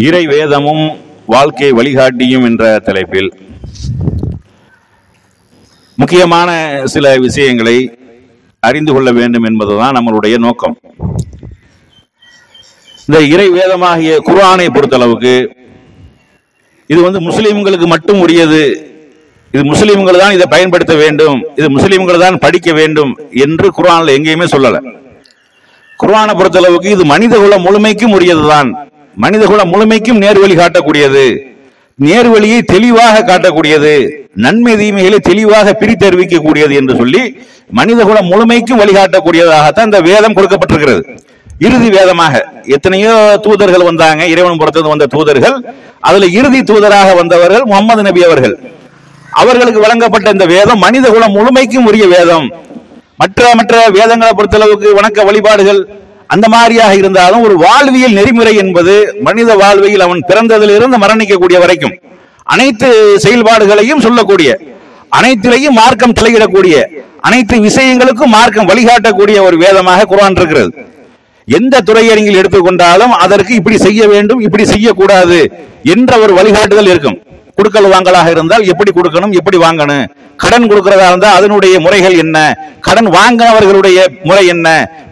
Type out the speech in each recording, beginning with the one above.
இறை வேதமும் வாழ்க்கை வழிகாட்டியும் என்ற தலைப்பில் முக்கியமான சில விஷயங்களை அறிந்து கொள்ள வேண்டும் என்பதுதான் நம்மளுடைய நோக்கம். இந்த இறை வேதமாகிய குர்ஆனை பொறுத்தளவுக்கு இது முஸ்லிம்களுக்கு மட்டும் உரியது, இது முஸ்லிம்கள் தான் இதை பயன்படுத்த வேண்டும், இது முஸ்லிம்கள் தான் படிக்க வேண்டும் என்று குர்ஆன்ல எங்கேயுமே சொல்லல. குர்ஆனை பொறுத்தளவுக்கு இது மனிதகுல முழுமைக்கும் உரியதுதான், மனிதகுல முழுமைக்கும் நேர்வழி காட்டக்கூடியது, நேர்வழியை தெளிவாக காட்டக்கூடியது, நன்மை தீமைகளை தெளிவாக பிரித்தறிவிக்கக்கூடியது என்று சொல்லி மனிதகுல முழுமைக்கும் வழிகாட்டக்கூடியதாகத்தான் இந்த வேதம் கொடுக்கப்பட்டிருக்கிறது. இறுதி வேதமாக எத்தனையோ தூதர்கள் வந்தாங்க, இறைவன் புறத்து வந்த தூதர்கள், அதுல இறுதி தூதராக வந்தவர்கள் முகமது நபி அவர்கள். அவர்களுக்கு வழங்கப்பட்ட இந்த வேதம் மனிதகுல முழுமைக்கும் உரிய வேதம். மற்ற வேதங்களை பொறுத்தளவுக்கு வணக்க வழிபாடுகள் அந்த மாதிரியாக இருந்தாலும் ஒரு வாழ்வியல் நெறிமுறை என்பது மனித வாழ்வில் அவன் பிறந்ததிலிருந்து மரணிக்கக்கூடிய வரைக்கும் அனைத்து செயல்பாடுகளையும் சொல்லக்கூடிய, அனைத்திலையும் மார்க்கம் தலையிடக்கூடிய, அனைத்து விஷயங்களுக்கும் மார்க்கம் வழிகாட்டக்கூடிய ஒரு வேதமாக குர்ஆன் இருக்கிறது. எந்த துறையை நீங்கள் எடுத்துக்கொண்டாலும் அதற்கு இப்படி செய்ய வேண்டும், இப்படி செய்யக்கூடாது என்ற ஒரு வழிகாட்டுதல் இருக்கும். கொடுக்கல் வாங்கலாக இருந்தால் எப்படி கொடுக்கணும், எப்படி வாங்கணும், கடன் கொடுக்கிறதா இருந்தால் அதனுடைய முறைகள் என்ன, கடன் வாங்கினவர்களுடைய முறை என்ன,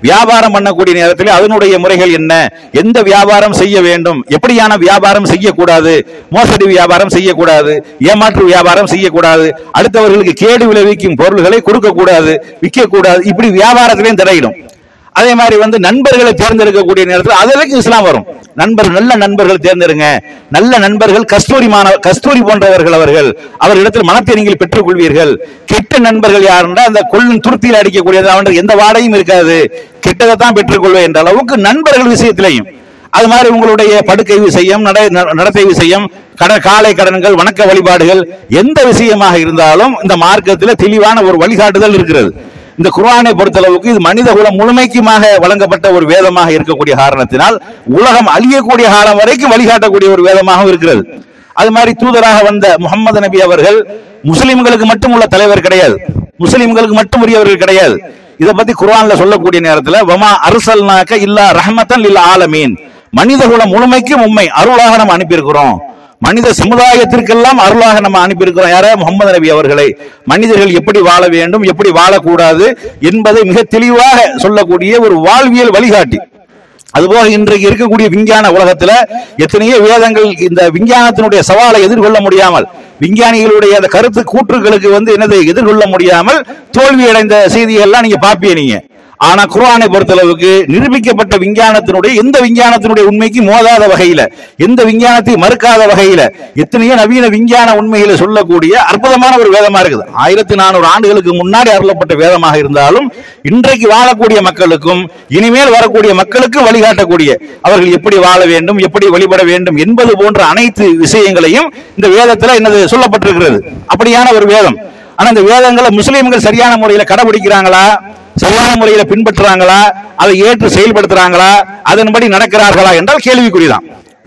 வியாபாரம் பண்ணக்கூடிய நேரத்தில் அதனுடைய முறைகள் என்ன, எந்த வியாபாரம் செய்ய வேண்டும், எப்படியான வியாபாரம் செய்யக்கூடாது, மோசடி வியாபாரம் செய்யக்கூடாது, ஏமாற்று வியாபாரம் செய்யக்கூடாது, அடுத்தவர்களுக்கு கேடு விளைவிக்கும் பொருள்களை கொடுக்கக்கூடாது, விற்கக்கூடாது, இப்படி வியாபாரத்திலையும் தடையிடும். அதே மாதிரி நண்பர்களை தேர்ந்தெடுக்கக்கூடிய நேரத்தில் அதற்கு இஸ்லாம் வரும். நண்பர்கள், நல்ல நண்பர்கள் தேர்ந்தெடுங்க, நல்ல நண்பர்கள் கஸ்தூரி போன்றவர்கள், அவர்களிடத்தில் மனத்தை நீங்கள் பெற்றுக் கொள்வீர்கள். கெட்ட நண்பர்கள் யாருன்னா அந்த கொள்ளும் துருத்தியில் அடிக்கக்கூடியது, அவனுக்கு எந்த வாடையும் இருக்காது, கெட்டதை தான் பெற்றுக்கொள்வேன் என்ற அளவுக்கு நண்பர்கள் விஷயத்திலையும் அது மாதிரி உங்களுடைய படுக்கை விஷயம், நடத்தை விஷயம், காலை கடன்கள், வணக்க வழிபாடுகள், எந்த விஷயமாக இருந்தாலும் இந்த மார்க்கத்தில் தெளிவான ஒரு வழிகாட்டுதல் இருக்கிறது. இந்த குர்ஆனை பொறுத்தளவுக்கு இது மனிதகுலம் முழுமைக்குமாக வழங்கப்பட்ட ஒரு வேதமாக இருக்கக்கூடிய காரணத்தினால் உலகம் அழியக்கூடிய காலம் வரைக்கும் வழிகாட்டக்கூடிய ஒரு வேதமாக இருக்கிறது. அது மாதிரி தூதராக வந்த முகமது நபி அவர்கள் முஸ்லிம்களுக்கு மட்டும் உள்ள தலைவர் கிடையாது, முஸ்லிம்களுக்கு மட்டும் உரியவர்கள் கிடையாது. இதை பத்தி குர்ஆன்ல சொல்லக்கூடிய நேரத்தில் வமா அர்சல்னாக இல்லா ரஹ்மத்தன் லில் ஆலமீன், மனிதகுலம் முழுமைக்கும் உண்மை அருளாக நம்ம அனுப்பியிருக்கிறோம், மனித சமுதாயத்திற்கெல்லாம் அருளாக நம்ம அனுப்பியிருக்கிறோம். யார? முகமது நபி அவர்களை. மனிதர்கள் எப்படி வாழ வேண்டும், எப்படி வாழக்கூடாது என்பதை மிக தெளிவாக சொல்லக்கூடிய ஒரு வாழ்வியல் வழிகாட்டி. அதுபோக இன்றைக்கு இருக்கக்கூடிய விஞ்ஞான உலகத்துல எத்தனையோ வேதங்கள் இந்த விஞ்ஞானத்தினுடைய சவாலை எதிர்கொள்ள முடியாமல், விஞ்ஞானிகளுடைய அந்த கருத்து கூற்றுகளுக்கு என்னதை எதிர்கொள்ள முடியாமல் தோல்வி அடைந்த செய்திகள்லாம் நீங்க பாப்பீங்க நீங்க. ஆனா குர்ஆனை பொறுத்தளவுக்கு நிரூபிக்கப்பட்ட விஞ்ஞானத்தினுடைய எந்த விஞ்ஞானத்தினுடைய உண்மைக்கு மோதாத வகையில, எந்த விஞ்ஞானத்தை மறுக்காத வகையில எத்தனையோ நவீன விஞ்ஞான உண்மைகளை சொல்லக்கூடிய அற்புதமான ஒரு வேதமா இருக்குது. 1400 ஆண்டுகளுக்கு முன்னாடி அருளப்பட்ட வேதமாக இருந்தாலும் இன்றைக்கு வாழக்கூடிய மக்களுக்கும் இனிமேல் வரக்கூடிய மக்களுக்கும் வழிகாட்டக்கூடிய, அவர்கள் எப்படி வாழ வேண்டும், எப்படி வழிபட வேண்டும் என்பது போன்ற அனைத்து விஷயங்களையும் இந்த வேதத்துல என்னது சொல்லப்பட்டிருக்கிறது. அப்படியான ஒரு வேதம். ஆனா இந்த வேதங்களை முஸ்லிம்கள் சரியான முறையில கடைபிடிக்கிறாங்களா, சரியான முறையில பின்பற்றுறாங்களா, அதை ஏற்று செயல்படுத்துறாங்களா, அதன்படி நடக்கிறார்களா என்றால் கேள்விக்குறிதான்.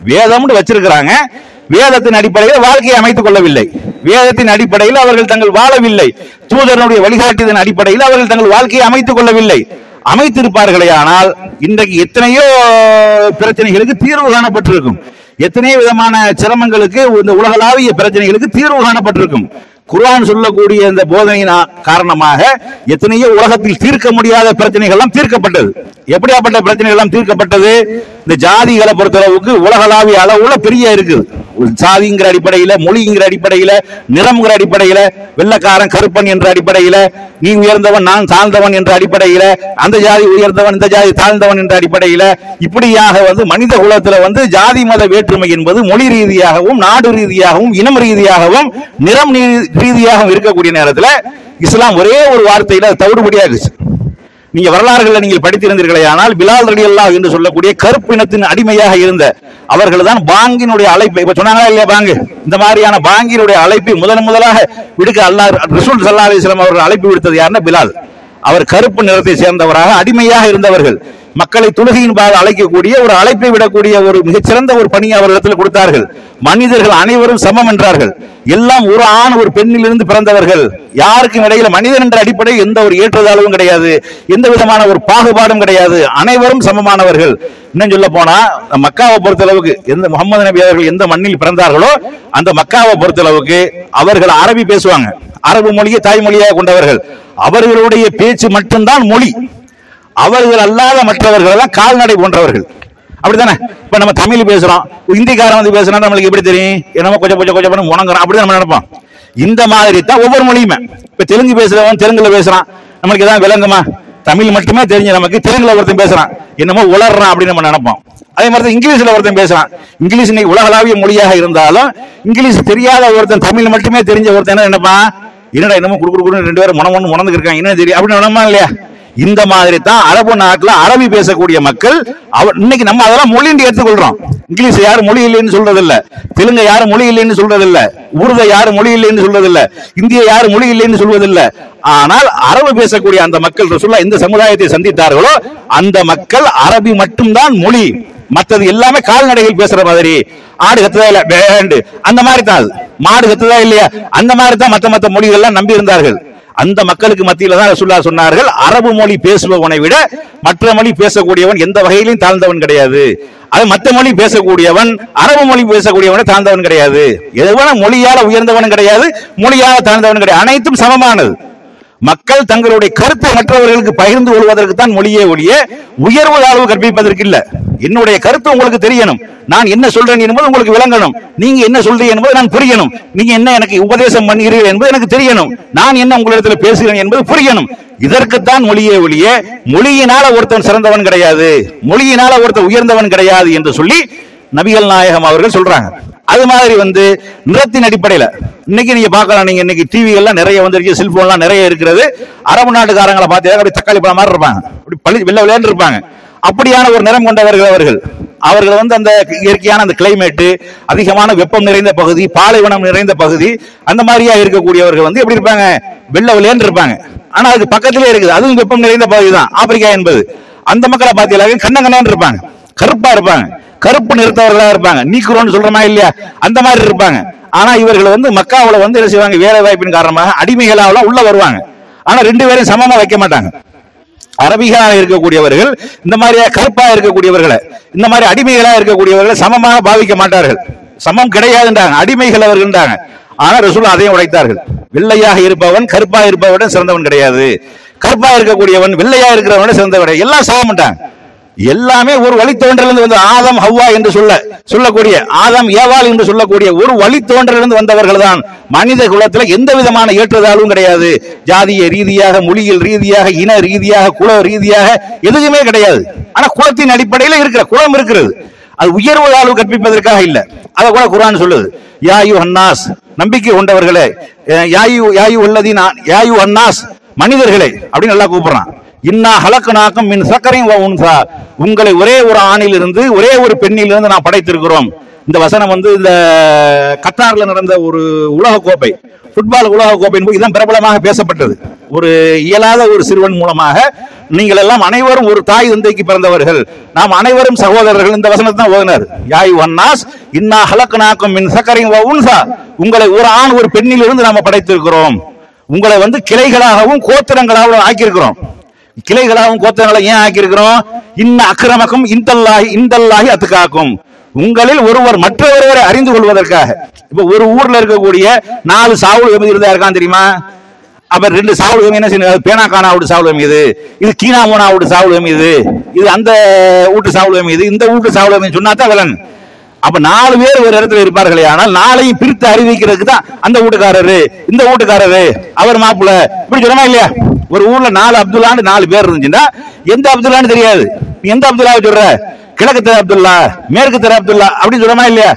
வேதம்னு வச்சிருக்கிறாங்க, வேதத்தின் அடிப்படையில் வாழ்க்கையை அமைத்துக் கொள்ளவில்லை, வேதத்தின் அடிப்படையில் அவர்கள் தங்கள் வாழவில்லை, தூதரனுடைய வழிகாட்டியதன் அடிப்படையில் அவர்கள் தங்கள் வாழ்க்கையை அமைத்துக் கொள்ளவில்லை. அமைத்திருப்பார்களே ஆனால் இன்றைக்கு எத்தனையோ பிரச்சனைகளுக்கு தீர்வு காணப்பட்டிருக்கும், எத்தனையோ விதமான சிரமங்களுக்கு, இந்த உலகளாவிய பிரச்சனைகளுக்கு தீர்வு காணப்பட்டிருக்கும். குர்ஆன் சொல்லக்கூடிய இந்த போதனையின் காரணமாக எத்தனையோ உலகத்தில் தீர்க்க முடியாத பிரச்சனைகள் எல்லாம் தீர்க்கப்பட்டது. எப்படியாப்பட்ட பிரச்சனைகள் எல்லாம் தீர்க்கப்பட்டது? இந்த ஜாதிகளை பொறுத்தளவுக்கு உலகளாவிய அளவுல பெரிய இருக்குது. சாதிங்கிற அடிப்படையில, மொழிங்கிற அடிப்படையில, நிறம்ங்கிற அடிப்படையில, வெள்ளக்காரன் கருப்பன் என்ற அடிப்படையில, நீ உயர்ந்தவன் நான் தாழ்ந்தவன் என்ற அடிப்படையில, அந்த ஜாதி உயர்ந்தவன் இந்த ஜாதி தாழ்ந்தவன் என்ற அடிப்படையில, இப்படியாக மனித குலத்துல ஜாதி மத வேற்றுமை என்பது மொழி ரீதியாகவும், நாடு ரீதியாகவும், இனம் ரீதியாகவும், நிறம் ரீதியாகவும் இருக்கக்கூடிய நேரத்தில் இஸ்லாம் ஒரே ஒரு வார்த்தையில தவிடுபடியாகுச்சு. நீங்க வரலாறுகளை நீங்கள் படித்திருந்தீர்களே ஆனால் பிலால் ரலியல்லாஹு என்று சொல்லக்கூடிய கருப்பினத்தின் அடிமையாக இருந்த அவர்கள் தான் பாங்கினுடைய அழைப்பை இப்ப சொன்னாங்களா இல்லையா, பாங்கு இந்த மாதிரியான பாங்கினுடைய அழைப்பை முதலாக விடுக்க அல்லாஹ் ரசூல் ஸல்லல்லாஹு அலைஹி வஸல்லம் அவர்கள் அழைப்பு விடுத்தது யாருன்னா பிலால். அவர் கருப்பு நிறத்தை சேர்ந்தவராக அடிமையாக இருந்தவர்கள். மக்களை தொழுகையின்பாக அழைக்கக்கூடிய ஒரு அழைப்பை விடக்கூடிய ஒரு மிகச்சிறந்த ஒரு பணியை அவர்களிடத்தில் கொடுத்தார்கள். மனிதர்கள் அனைவரும் சமம் என்றார்கள். எல்லாம் ஒரு ஆண் ஒரு பெண்ணிலிருந்து பிறந்தவர்கள். யாருக்கும் இடையில மனிதன் என்ற அடிப்படையில் எந்த ஒரு ஏற்றத்தாழ்வும் கிடையாது, எந்த விதமான ஒரு பாகுபாடும் கிடையாது, அனைவரும் சமமானவர்கள். இன்னும் சொல்ல போனா மக்காவை பொறுத்தளவுக்கு எந்த முகமது நபி அவர்கள் எந்த மண்ணில் பிறந்தார்களோ அந்த மக்காவை பொறுத்தளவுக்கு அவர்கள் அரபி பேசுவாங்க. அரபு மொழியை தாய்மொழியாக கொண்டவர்கள். அவர்களுடைய பேச்சு மட்டும்தான் மொழி. அவர்கள் அல்லாத மற்றவர்கள் எல்லாம் கால்நடை போன்றவர்கள். அப்படித்தானே? இப்ப நம்ம தமிழ் பேசுறோம், இந்திக்காரன் வந்து பேசுறா நம்மளுக்கு எப்படி தெரியும்? நம்ம கொஞ்சம் கொஞ்சம் கொஞ்சம் உணங்குறோம், அப்படிதான் நம்ம நினைப்போம். இந்த மாதிரி தான் ஒவ்வொரு மொழியுமே. இப்ப தெலுங்கு பேசுறவன் தெலுங்குல பேசுறான், நம்மளுக்கு ஏதாவது விளங்குமா? தமிழ் மட்டுமே தெரிஞ்ச நமக்கு தெலுங்குல ஒருத்தன் பேசுறான், என்னமோ உளறான் அப்படின்னு நம்ம நினைப்போம். அதே மாதிரி இங்கிலீஷ்ல ஒருத்தன் பேசுறான். இங்கிலீஷ் இன்னைக்கு உலகளாவிய மொழியாக இருந்தாலும் இங்கிலீஷ் தெரியாத ஒருத்தன் தமிழ் மட்டுமே தெரிஞ்ச ஒருத்தன் என்ன நினைப்பான்? என்னடா என்னமோ குடுக்குன்னு ரெண்டு பேரும் மணந்து இருக்காங்க, என்ன தெரியும் அப்படின்னு நினைப்பா இல்லையா? இந்த மாதிரி தான் அரபு நாட்டில் அரபி பேசக்கூடிய மக்கள். இன்னைக்கு நம்ம அதெல்லாம் மொழி எடுத்துக்கொள்றோம். இங்கிலீஷ் யாரும் மொழி இல்லைன்னு சொல்றது இல்ல, தெலுங்கு யாரும் மொழி இல்லைன்னு சொல்றது இல்ல, உருது யாரும் மொழி இல்லைன்னு சொல்றது இல்ல, இந்திய யாரும் மொழி இல்லைன்னு சொல்வது இல்ல. ஆனால் அரபு பேசக்கூடிய அந்த மக்கள் ரசூலுல்லாஹ் எந்த சமுதாயத்தை சந்தித்தார்களோ அந்த மக்கள் அரபி மட்டும்தான் மொழி. மற்றது எல்லாமே கால்நடைகள் பேசுற மாதிரி, ஆடு கத்துதா இல்ல வேண்டு அந்த மாதிரி தான், மாடு கத்துதா இல்லையா அந்த மாதிரி தான் மற்ற மொழிகள்லாம் நம்பி இருந்தார்கள். அந்த மக்களுக்கு மத்தியில தான் ரசூலுல்லாஹ் சொன்னார்கள், அரபு மொழி பேசுபவனை விட மற்ற மொழி பேசக்கூடியவன் எந்த வகையிலும் தாழ்ந்தவன் கிடையாது. அது மற்ற மொழி பேசக்கூடியவன் அரபு மொழி பேசக்கூடியவனை தாழ்ந்தவன் கிடையாது. எதுவான மொழியால உயர்ந்தவன் கிடையாது, மொழியால தாழ்ந்தவன் கிடையாது, அனைத்தும் சமமானது. மக்கள் தங்களுடைய கருத்தை மற்றவர்களுக்கு பகிர்ந்து கொள்வதற்கு தான் மொழியே ஒழிய உயர்வு தாழ்வு கற்பிப்பதற்கு இல்ல. என்னுடைய கருத்து உங்களுக்கு தெரியணும், நான் என்ன சொல்றேன் என்பது உங்களுக்கு விளங்கணும், நீங்க என்ன சொல்றீங்க என்பது நான் புரியணும், நீங்க என்ன எனக்கு உபதேசம் பண்ணுகிறீர்கள் என்பது எனக்கு தெரியணும், நான் என்ன உங்களிடத்தில் பேசுகிறேன் என்பது புரியணும். இதற்குத்தான் மொழியே ஒழிய மொழியினால ஒருத்தன் சிறந்தவன் கிடையாது, மொழியினால ஒருத்தன் உயர்ந்தவன் கிடையாது என்று சொல்லி நபிகள் நாயகம் அவர்கள் சொல்றாங்க. அது மாதிரி நிறத்தின் அடிப்படையில் இன்னைக்கு நீங்க பார்க்கலாம், நீங்க இன்னைக்கு டிவி எல்லாம் நிறைய வந்துருச்சு, செல்போன்லாம் நிறைய இருக்கிறது. அரபு நாட்டுக்காரங்களை பார்த்தீங்கன்னா அப்படி தக்காளி பழம் மாதிரி இருப்பாங்க, அப்படி பள்ளி வெள்ள விளையாண்டு இருப்பாங்க. அப்படியான ஒரு நிறம் கொண்டவர்கள் அவர்கள் அந்த இயற்கையான அந்த கிளைமேட், அதிகமான வெப்பம் நிறைந்த பகுதி, பாலைவனம் நிறைந்த பகுதி, அந்த மாதிரியா இருக்கக்கூடியவர்கள் எப்படி இருப்பாங்க? வெள்ள விளையாண்டு இருப்பாங்க. ஆனா அதுக்கு பக்கத்திலே இருக்குது, அதுவும் வெப்பம் நிறைந்த பகுதி தான் ஆப்பிரிக்கா என்பது. அந்த மக்களை பார்த்தீங்கன்னா கண்ணங்கண்ணான்னு இருப்பாங்க, கருப்பா இருப்பாங்க, கருப்பு நிறுத்தவர்களா இருப்பாங்க, நீக்குறோம்னு சொல்றமா இல்லையா அந்த மாதிரி இருப்பாங்க. ஆனா இவர்கள் மக்காவுல என்ன செய்வாங்க? வேலை வாய்ப்பின் காரணமாக அடிமைகளாக உள்ள வருவாங்க. ஆனா ரெண்டு பேரையும் சமமா வைக்க மாட்டாங்க. அரபிகளாக இருக்கக்கூடியவர்கள் இந்த மாதிரி கருப்பா இருக்கக்கூடியவர்களை, இந்த மாதிரி அடிமைகளாக இருக்கக்கூடியவர்களை சமமாக பாவிக்க மாட்டார்கள். சமம் கிடையாதுன்றாங்க, அடிமைகள் அவர்கள்ன்றாங்க. ஆனா ரசூலுல்லாஹ் அதையும் உடைத்தார்கள். வெள்ளையாக இருப்பவன் கருப்பா இருப்பவன் சிறந்தவன் கிடையாது, கருப்பா இருக்கக்கூடியவன் வெள்ளையா இருக்கிறவன் சிறந்தவன் கிடையாது, எல்லாம் சமம்ட்டாங்க. எல்லாமே ஒரு வழித்தோன்றலிருந்து ஆதம் ஹவ்வா என்று சொல்லக்கூடிய, ஆதம் ஏவாள் என்று சொல்லக்கூடிய ஒரு வழித்தோன்றலிருந்து வந்தவர்கள் தான். மனித குலத்தில் எந்த விதமான ஏற்றத்தாழ்வும் கிடையாது. ஜாதிய ரீதியாக, மொழியில் ரீதியாக, இன ரீதியாக, குல ரீதியாக எதுவுமே கிடையாது. ஆனா குலத்தின் அடிப்படையில் இருக்கிற குலம் இருக்கிறது, அது உயர்வு தாழ்வு கற்பிப்பதற்காக இல்ல. அதை கூட குர்ஆன் சொல்லுது, யாயு அன்னாஸ், நம்பிக்கை கொண்டவர்களே, யாயு அல்லதீன யாயு அன்னாஸ், மனிதர்களே அப்படின்னு நல்லா கூப்பிடுறான். இன்னா ஹலக்னாக்கும் மின் ஸக்கரின் வ உன்ஸா, உங்களை ஒரே ஒரு ஆணில் இருந்து ஒரே ஒரு பெண்ணில் இருந்து நான் படைத்திருக்கிறோம். இந்த வசனம் இந்த கத்தார்ல நடந்த ஒரு உலக கோப்பை, ஃபுட்பால் உலக கோப்பை இதுதான் பிரபலமாக பேசப்பட்டது. ஒரு இயலாத ஒரு சிறுவன் மூலமாக நீங்கள் எல்லாம் அனைவரும் ஒரு தாய் தந்தைக்கு பிறந்தவர்கள், நாம் அனைவரும் சகோதரர்கள், இந்த வசனத்தை தான் ஓதினார். யாயு அன்னாஸ் இன்னா ஹலக்னாக்கும் மின் ஸக்கரின் வ உன்ஸா, உங்களை ஒரு ஆண் ஒரு பெண்ணில் இருந்து நாம படைத்திருக்கிறோம். உங்களை கிளைகளாகவும் கோத்திரங்களாகவும் ஆக்கியிருக்கிறோம். கிளைகளாகவும் கோத்திரங்களை ஏன் ஆக்கியிருக்கிறோம்? இன்ன அக்ரமக்கும் இந்தல்லாஹி அத்துகாக்கும், உங்களில் ஒருவர் மற்றொருவரை அறிந்து கொள்வதற்காக. இப்ப ஒரு ஊர்ல இருக்கக்கூடிய 4 சாவுல் எமி இருந்தா இருக்கான் தெரியுமா? அப்ப 2 சாவுல் எமி என்ன செய்யணும்? பேனாக்கானாவோட சாவுல் எமி இது கீனாமோனாவோட சாவுல் எமி இது அந்த வீட்டு சாவுல் எமி இந்த வீட்டு சாவுல் எமி சொன்னாதான் விலன். அப்ப 4 பேர் ஒரு இடத்துல இருப்பார்களே, ஆனால் 4ஐயும் பிரித்து அறிவிக்கிறதுக்கு தான் அந்த வீட்டுக்காரரு இந்த வீட்டுக்காரரு அவர் மாப்பிள்ள இப்படி சொல்லமா இல்லையா? ஒரு ஊர்ல 4 அப்துல்லான்னு 4 பேர் இருந்துச்சுன்னா எந்த அப்துல்லான்னு தெரியாது. நீ எந்த அப்துல்லா சொல்ற? கிழக்கு தெரு அப்துல்லா, மேற்கு தெரு அப்துல்லா அப்படின்னு சொல்லமா இல்லையா?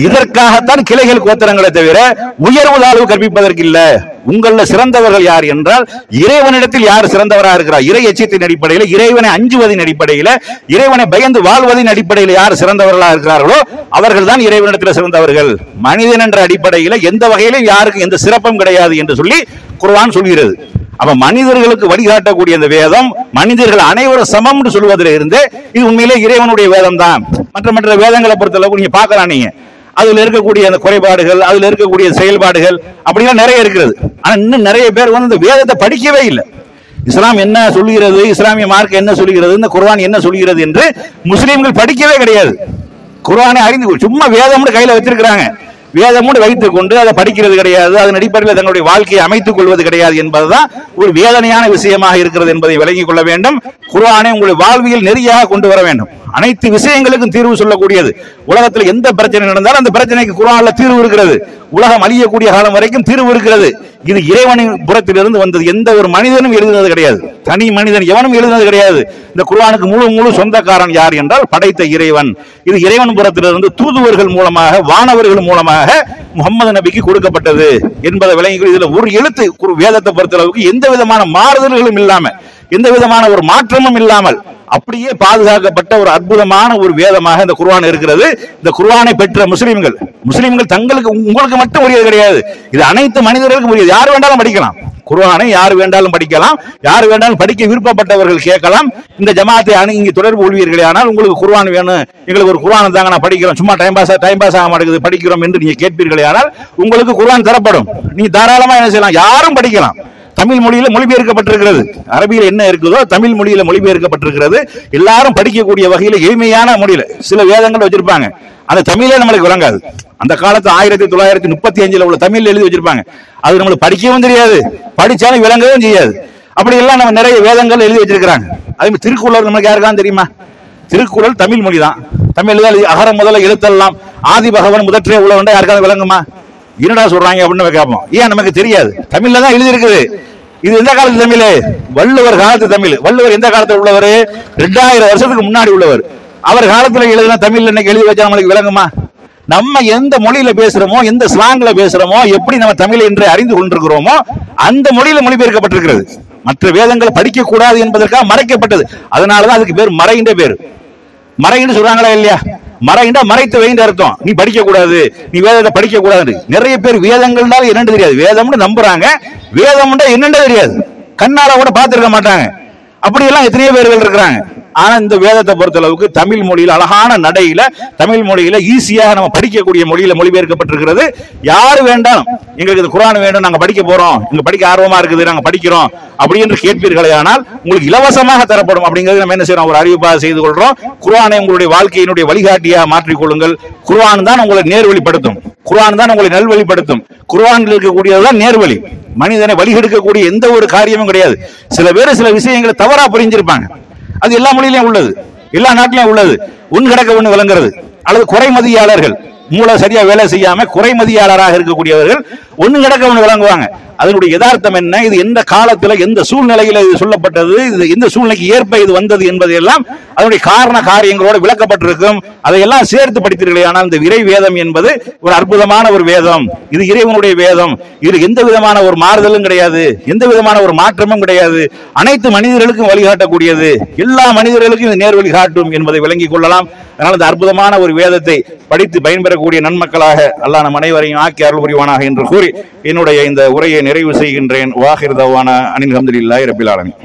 இதற்காகத்தான் கிளைகள் கோத்திரங்களை தவிர உயர்வு தாழ்வு கற்பிப்பதற்கு இல்ல. உங்கள சிறந்தவர்கள் யார் என்றால் இறைவனிடத்தில் யார் சிறந்தவராக இருக்கிறார், இறை எச்சத்தின் அடிப்படையில், இறைவனை அஞ்சுவதின் அடிப்படையில், இறைவனை பயந்து வாழ்வதின் அடிப்படையில் யார் சிறந்தவர்களாக இருக்கிறார்களோ அவர்கள் தான் இறைவனிடத்தில் சிறந்தவர்கள். மனிதன் என்ற அடிப்படையில் எந்த வகையிலும் யாருக்கு எந்த சிறப்பும் கிடையாது என்று சொல்லி குர்ஆன் சொல்கிறது. அப்ப மனிதர்களுக்கு வழிகாட்டக்கூடிய இந்த வேதம் மனிதர்கள் அனைவரும் சமம் என்று சொல்வதில் இருந்து இது உண்மையிலே இறைவனுடைய வேதம் தான். மற்ற வேதங்களை பொறுத்தளவுக்கு நீங்க பார்க்கலாம், நீங்க அதுல இருக்கக்கூடிய அந்த குறைபாடுகள், அதுல இருக்கக்கூடிய செயல்பாடுகள் அப்படிலாம் நிறைய இருக்கிறது. ஆனா இன்னும் நிறைய பேர் வந்து இந்த வேதத்தை படிக்கவே இல்லை. இஸ்லாம் என்ன சொல்லுகிறது, இஸ்லாமிய மார்க்கம் என்ன சொல்லுகிறது, இந்த குர்ஆன் என்ன சொல்லுகிறது என்று முஸ்லீம்கள் படிக்கவே கிடையாது. குர்ஆனை அறிந்து சும்மா வேதம்னு கையில வச்சிருக்கிறாங்க. வேதமோடு வைத்துக் கொண்டு அதை படிக்கிறது கிடையாது, அதன் அடிப்படையில் தங்களுடைய வாழ்க்கையை அமைத்துக் கொள்வது கிடையாது என்பதுதான் ஒரு வேதனையான விஷயமாக இருக்கிறது என்பதை விளங்கிக் கொள்ள வேண்டும். குர்ஆனை உங்களுடைய வாழ்வியல் நெறியாக கொண்டு வர வேண்டும். அனைத்து விஷயங்களுக்கும் தீர்வு சொல்லக்கூடியது. உலகத்தில் எந்த பிரச்சனை நடந்தாலும் அந்த பிரச்சனைக்கு குர்ஆன்ல தீர்வு இருக்கிறது. உலகம் அழியக்கூடிய காலம் வரைக்கும் தீர்வு இருக்கிறது. இது இறைவனின் புறத்திலிருந்து வந்தது. எந்த ஒரு மனிதனும் எழுதினது கிடையாது, தனி மனிதன் எவனும் எழுதினது கிடையாது. இந்த குர்ஆனுக்கு முழு சொந்தக்காரன் யார் என்றால் படைத்த இறைவன். இது இறைவன் புறத்திலிருந்து தூதுவர்கள் மூலமாக, வானவர்கள் மூலமாக முகமது நபிக்கு கொடுக்கப்பட்டது என்பதை விளங்கி, இதுல ஒரு எழுத்து வேதத்தை பொறுத்தளவுக்கு எந்த விதமான மாறுதல்களும் இல்லாம, எந்த விதமான ஒரு மாற்றமும் இல்லாமல் அப்படியே பாதுகாக்கப்பட்ட ஒரு அற்புதமான ஒரு வேதமாக இந்த குர்ஆன் இருக்கிறது. இந்த குர்ஆனை பெற்ற முஸ்லிம்கள் தங்களுக்கு உங்களுக்கு மட்டும் உரியது கிடையாது, இது அனைத்து மனிதர்களுக்கும் உரியது. யார் வேண்டாலும் படிக்கலாம் குர்ஆனை, யார் வேண்டாலும் படிக்கலாம், யார் வேண்டாலும் படிக்க விருப்பப்பட்டவர்கள் கேட்கலாம். இந்த ஜமாத்தை அணுகி தொடர்பு கொள்வீர்களே ஆனால் உங்களுக்கு குர்ஆன் வேணும், எங்களுக்கு ஒரு குர்ஆன் தாங்க, நான் படிக்கிறோம், சும்மா டைம் பாஸ் ஆக மாட்டேங்குது படிக்கிறோம் என்று நீங்க கேட்பீர்களே ஆனால் உங்களுக்கு குர்ஆன் தரப்படும். நீ தாராளமா என்ன செய்யலாம், யாரும் படிக்கலாம். தமிழ் மொழியில மொழிபெயர்க்கப்பட்டிருக்கிறது. அரபியில் என்ன இருக்குதோ தமிழ் மொழியில மொழிபெயர்க்கப்பட்டிருக்கிறது. எல்லாரும் படிக்கக்கூடிய வகையில் எளிமையான மொழியில சில வேதங்கள் வச்சிருப்பாங்க. அந்த தமிழே நம்மளுக்கு விளங்காது. அந்த காலத்து 1935 உள்ள தமிழ் எழுதி வச்சிருப்பாங்க. அது நம்மளுக்கு படிக்கவும் தெரியாது, படிச்சாலும் விளங்கவும் செய்யாது. அப்படி எல்லாம் நம்ம நிறைய வேதங்கள் எழுதி வச்சிருக்கிறாங்க. அதே மாதிரி திருக்குறள் நமக்கு யாருக்கான்னு தெரியுமா? திருக்குறள் தமிழ் மொழி தான். தமிழ் தான் அகர முதல எழுத்தெல்லாம் ஆதி பகவன் முதற்றே உலகண்டா யாருக்காவது விளங்குமா? என்னடா சொல்றாங்க அப்படின்னு கேட்போம். ஏன் நமக்கு தெரியாது, தமிழ்ல தான் எழுதி இருக்குது. இது எந்த காலத்து தமிழ்? வள்ளுவர் காலத்து தமிழ். வள்ளுவர் எந்த காலத்தில் உள்ளவர்? 2000 வருஷத்துக்கு முன்னாடி உள்ளவர். அவர் காலத்துல எழுதின தமிழ்ல இன்னைக்கு எழுதி வச்சா நம்மளுக்கு விளங்குமா? நம்ம எந்த மொழியில பேசுறோமோ, எந்த ஸ்லாங்ல பேசுறோமோ, எப்படி நம்ம தமிழ் என்று அறிந்து கொண்டிருக்கிறோமோ அந்த மொழியில மொழிபெயர்க்கப்பட்டிருக்கிறது. மற்ற வேதங்களை படிக்க கூடாது என்பதற்காக மறைக்கப்பட்டது. அதனாலதான் அதுக்கு பேர் மறைன்ற பேர். மறைன்னு சொல்றாங்களா இல்லையா? மறைண்டா மறைத்து வைந்த அர்த்தம். நீ படிக்க கூடாது, நீ வேதத்தை படிக்க கூடாது. நிறைய பேர் வேதங்கள்னால என்னன்னு தெரியாது, வேதம்னு நம்புறாங்க, வேதம்னா என்னன்னு தெரியாது, கண்ணால கூட பார்த்திருக்க மாட்டாங்க. அப்படியெல்லாம் எத்தனையோ பேர்கள் இருக்கிறாங்க. ஆனா இந்த வேதத்தை பொறுத்தளவுக்கு தமிழ் மொழியில அழகான நடையில, தமிழ் மொழியில ஈஸியாக நம்ம படிக்கக்கூடிய மொழியில மொழிபெயர்க்கப்பட்டிருக்கிறது. யாரு வேண்டாம் எங்களுக்கு இந்த குர்ஆன் வேணும், நாங்க படிக்க போறோம், எங்க படிக்க ஆர்வமா இருக்குது, நாங்க படிக்கிறோம் அப்படி என்று கேட்பீர்களே ஆனால் உங்களுக்கு இலவசமாக தரப்படும். அப்படிங்கிறது நம்ம என்ன செய்யறோம், ஒரு அறிவிப்பாக செய்து கொள்றோம். குர்ஆனை உங்களுடைய வாழ்க்கையினுடைய வழிகாட்டியாக மாற்றிக்கொள்ளுங்கள். குர்ஆன் தான் உங்களை நேர்வழிப்படுத்தும், குர்ஆன் தான் உங்களை நல்வழிப்படுத்தும். குர்ஆனில் இருக்கக்கூடியதுதான் நேர்வழி. மனிதனை வழிகெடுக்கக்கூடிய எந்த ஒரு காரியமும் கிடையாது. சில பேர் சில விஷயங்களை தவறா புரிஞ்சிருப்பாங்க. அது எல்லா மொழியிலும் உள்ளது, எல்லா நாட்டிலும் உள்ளது. ஒன்று கிடக்க ஒன்று விளங்குறது. அல்லது குறைமதியாளர்கள், மூளை சரியா வேலை செய்யாம குறைமதியாளராக இருக்கக்கூடியவர்கள் ஒன்று கிடக்க ஒன்று விளங்குவாங்க. அதனுடைய யதார்த்தம் என்ன, இது எந்த காலத்துல எந்த சூழ்நிலையில இது சொல்லப்பட்டது, இது எந்த சூழ்நிலைக்கு ஏற்ப இது வந்தது என்பதையெல்லாம் அதனுடைய காரண காரியங்களோடு விளக்கப்பட்டிருக்கும். அதையெல்லாம் சேர்த்து படித்தீர்களே ஆனால் இந்த இறை வேதம் என்பது ஒரு அற்புதமான ஒரு வேதம். இது இறைவனுடைய வேதம். இது எந்த விதமான ஒரு மாறுதலும் கிடையாது, எந்த விதமான ஒரு மாற்றமும் கிடையாது. அனைத்து மனிதர்களுக்கும் வழிகாட்டக்கூடியது, எல்லா மனிதர்களுக்கும் இது நேர் வழிகாட்டும் என்பதை விளங்கிக் கொள்ளலாம். அதனால் இந்த அற்புதமான ஒரு வேதத்தை படித்து பயன்பெறக்கூடிய நன்மக்களாக அல்லாஹ் நம் அனைவரையும் ஆக்கி அருள் புரிவானாக என்று கூறி என்னுடைய இந்த உரையை நிறைவு செய்கின்றேன். வாஹிர் தவானா அனில் ஹம்துலில்லாஹி ரப்பில் ஆலமீன்.